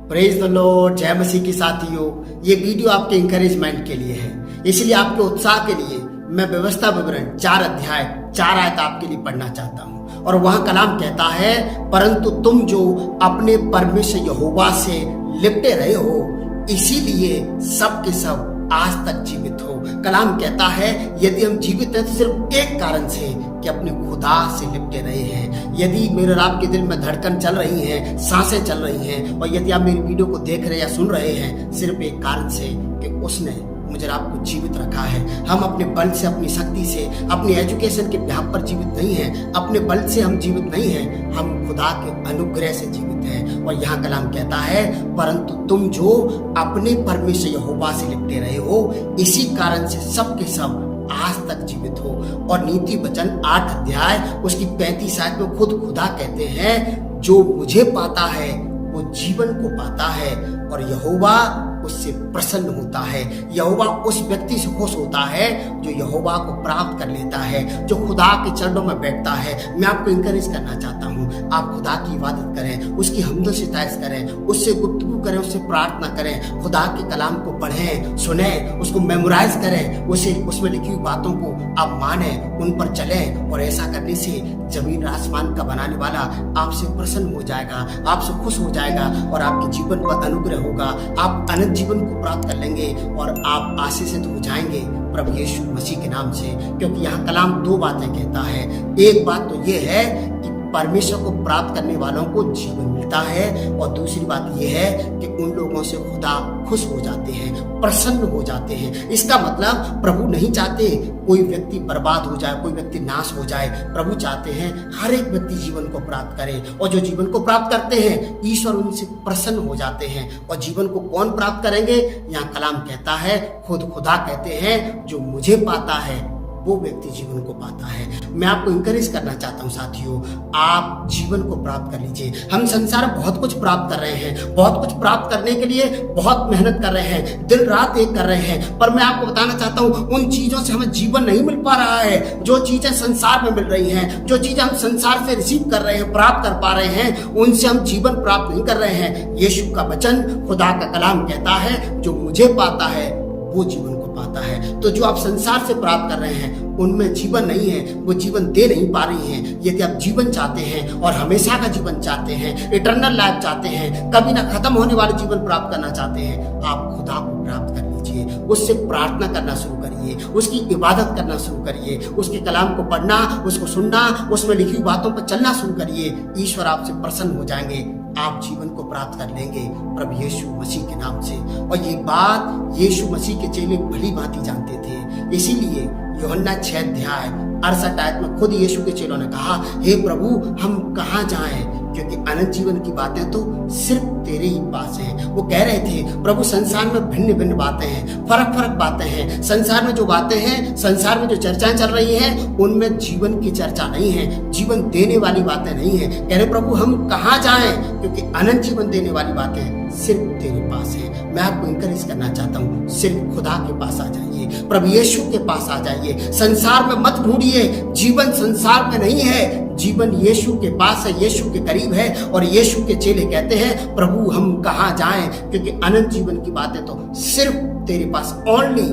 Praise the Lord. जय मसीह के साथियों, ये वीडियो आपके इंकरेजमेंट के लिए है, इसलिए आपके उत्साह के लिए मैं व्यवस्था विवरण 4 अध्याय 4 आयत आपके लिए पढ़ना चाहता हूँ। और वह कलाम कहता है, परंतु तुम जो अपने परमेश्वर यहोवा से लिपटे रहे हो, इसीलिए सब के सब आज तक जीवित हो। कलाम कहता है यदि हम जीवित हैं तो सिर्फ एक कारण से, कि अपने खुदा से लिपटे रहे हैं। यदि मेरे और आपके दिल में धड़कन चल रही है, सांसें चल रही हैं, और यदि आप मेरी वीडियो को देख रहे या सुन रहे हैं, सिर्फ एक कारण से कि उसने मुझे आपको जीवित रखा है। हम अपने बल से, अपनी शक्ति से, अपनी एजुकेशन के बिहाफ पर जीवित नहीं हैं, अपने बल से हम जीवित नहीं हैं, हम खुदा के अनुग्रह से जीवित हैं। और यहाँ कलाम कहता है, परंतु तुम जो अपने परमेश्वर यहोवा से लिपटे रहे हो, इसी कारण से सब के सब आज तक जीवित हो। और नीति वचन 8 अध्याय उसकी 35 आयत में खुद खुदा कहते हैं, जो मुझे पाता है वो जीवन को पाता है और यहोवा उससे प्रसन्न होता है। यहोवा उस व्यक्ति से खुश होता है जो यहोवा को प्राप्त कर लेता है, जो खुदा के चरणों में बैठता है। मैं आपको इंकरेज करना चाहता हूँ, आप खुदा की इबादत करें, उसकी हम्द सिताइश करें, उससे गुफ्तगू करें, उससे प्रार्थना करें, खुदा के कलाम को पढ़ें, सुनें, उसको मेमोराइज करें, उसमें लिखी हुई बातों को आप माने, उन पर चलें। और ऐसा करने से जमीन आसमान का बनाने वाला आपसे प्रसन्न हो जाएगा, आपसे खुश हो जाएगा और आपके जीवन पर अनुग्रह होगा। आप अनंत जीवन को प्राप्त कर लेंगे और आप आशीषित हो जाएंगे प्रभु यीशु मसीह के नाम से। क्योंकि यहाँ कलाम 2 बातें कहता है। एक बात तो ये है कि परमेश्वर को प्राप्त करने वालों को जीवन मिलता है, और दूसरी बात यह है कि उन लोगों से खुदा खुश हो जाते हैं, प्रसन्न हो जाते हैं। इसका मतलब प्रभु नहीं चाहते कोई व्यक्ति बर्बाद हो जाए, कोई व्यक्ति नाश हो जाए। प्रभु चाहते हैं हर एक व्यक्ति जीवन को प्राप्त करे, और जो जीवन को प्राप्त करते हैं ईश्वर उनसे प्रसन्न हो जाते हैं। और जीवन को कौन प्राप्त करेंगे? यहाँ कलाम कहता है, खुद खुदा कहते हैं, जो मुझे पाता है वो व्यक्ति जीवन को पाता है। मैं आपको इंकरेज करना चाहता हूँ साथियों, आप जीवन को प्राप्त कर लीजिए। हम संसार में बहुत कुछ प्राप्त कर रहे हैं, बहुत कुछ प्राप्त करने के लिए बहुत मेहनत कर रहे हैं, दिन रात एक कर रहे हैं, पर मैं आपको बताना चाहता हूँ उन चीजों से हमें जीवन नहीं मिल पा रहा है। जो चीजें संसार में मिल रही हैं, जो चीजें हम संसार से रिसीव कर रहे हैं, प्राप्त कर पा रहे हैं, उनसे हम जीवन प्राप्त नहीं कर रहे हैं। यीशु का वचन, खुदा का कलाम कहता है, जो मुझे पाता है वो जीवन को पाता है। तो जो आप संसार से प्राप्त कर रहे हैं उनमें जीवन नहीं है, वो जीवन दे नहीं पा रही हैं। यदि आप जीवन चाहते हैं और हमेशा का जीवन चाहते हैं, इटर्नल लाइफ चाहते हैं, कभी ना खत्म होने वाले जीवन प्राप्त करना चाहते हैं, आप खुदा को प्राप्त कर लीजिए। उससे प्रार्थना करना शुरू करिए, उसकी इबादत करना शुरू करिए, उसके कलाम को पढ़ना, उसको सुनना, उसमें लिखी बातों पर चलना शुरू करिए। ईश्वर आपसे प्रसन्न हो जाएंगे, आप जीवन को प्राप्त कर लेंगे प्रभु यीशु मसीह के नाम से। और ये बात यीशु मसीह के चेले भली भांति जानते थे। इसीलिए यूहन्ना 6 अध्याय 68 आयत में खुद यीशु के चेलों ने कहा, हे प्रभु हम कहाँ जाएं, क्योंकि अनंत जीवन की बातें तो सिर्फ तेरे ही पास हैं। वो कह रहे थे, प्रभु संसार में भिन्न भिन्न बातें हैं, फर्क फर्क बातें हैं। संसार में जो बातें हैं, संसार में जो चर्चाएं चल रही हैं, उनमें जीवन की चर्चा नहीं है, जीवन देने वाली बातें नहीं है। कह रहे प्रभु हम कहाँ जाएं, क्योंकि अनंत जीवन देने वाली बातें सिर्फ तेरे पास है। मैं आपको इंकरेज करना चाहता हूँ, सिर्फ खुदा के पास आ जाइए, प्रभु यीशु के पास आ जाइए। संसार में मत ढूंढिए, जीवन संसार में नहीं है, जीवन यीशु के पास है, यीशु के करीब है। और यीशु के चेले कहते हैं, प्रभु हम कहाँ जाएं, क्योंकि अनंत जीवन की बातें तो सिर्फ तेरे पास ओनली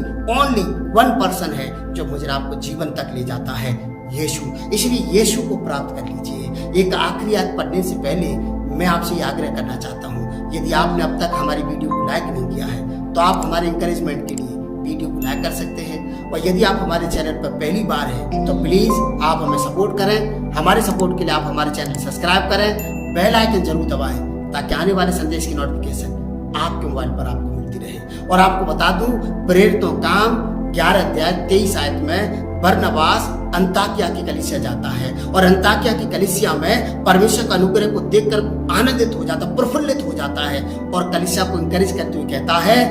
1 पर्सन है जो मुझे आपको जीवन तक ले जाता है, यीशु। इसलिए यीशु को प्राप्त कर लीजिए। एक आखिरी आयत पढ़ने से पहले मैं आपसे यह आग्रह करना चाहता हूँ, यदि आपने अब तक हमारी वीडियो को लाइक नहीं किया है तो आप हमारे इंकरेजमेंट के लिए वीडियो को लाइक कर सकते हैं। और यदि आप हमारे चैनल पर पहली बार हैं तो प्लीज आप हमें सपोर्ट करें। हमारे सपोर्ट के लिए आप हमारे चैनल सब्सक्राइब करें, बेल आइकन जरूर दबाएं, ताकि आने वाले संदेश की नोटिफिकेशन आपके मोबाइल पर आपको मिलती रहे। और आपको बता दूं, प्रेरितों काम 11 अध्याय 23 आयत में बरनबास अंताकिया की कलीसिया जाता है, और अंताकिया की कलीसिया में परमेश्वर का अनुग्रह को देखकर आनंदित हो जाता, प्रफुल्लित हो जाता है, और कलीसिया को इंकरेज करते हुए कहता है,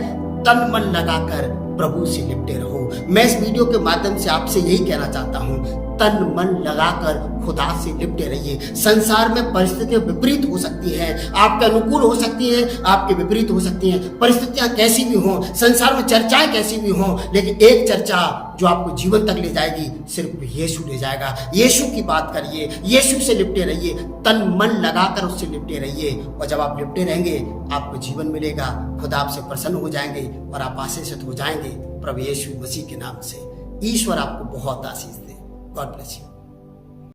तन मन लगाकर प्रभु से लिपटे रहो। मैं इस वीडियो के माध्यम से आपसे यही कहना चाहता हूँ, तन मन लगाकर खुदा से लिपटे रहिए। संसार में परिस्थितियां विपरीत हो सकती हैं, आपके अनुकूल हो सकती हैं, आपके विपरीत हो सकती हैं। परिस्थितियां कैसी भी हों, संसार में चर्चाएं कैसी भी हों, लेकिन एक चर्चा जो आपको जीवन तक ले जाएगी सिर्फ यीशु ले जाएगा। यीशु की बात करिए, यीशु से लिपटे रहिए, तन मन लगाकर उससे लिपटे रहिए। और जब आप लिपटे रहेंगे आपको जीवन मिलेगा, खुदा आपसे प्रसन्न हो जाएंगे और आप आशीषित हो जाएंगे प्रभु यीशु मसीह के नाम से। ईश्वर आपको बहुत आशीष दे। God bless you.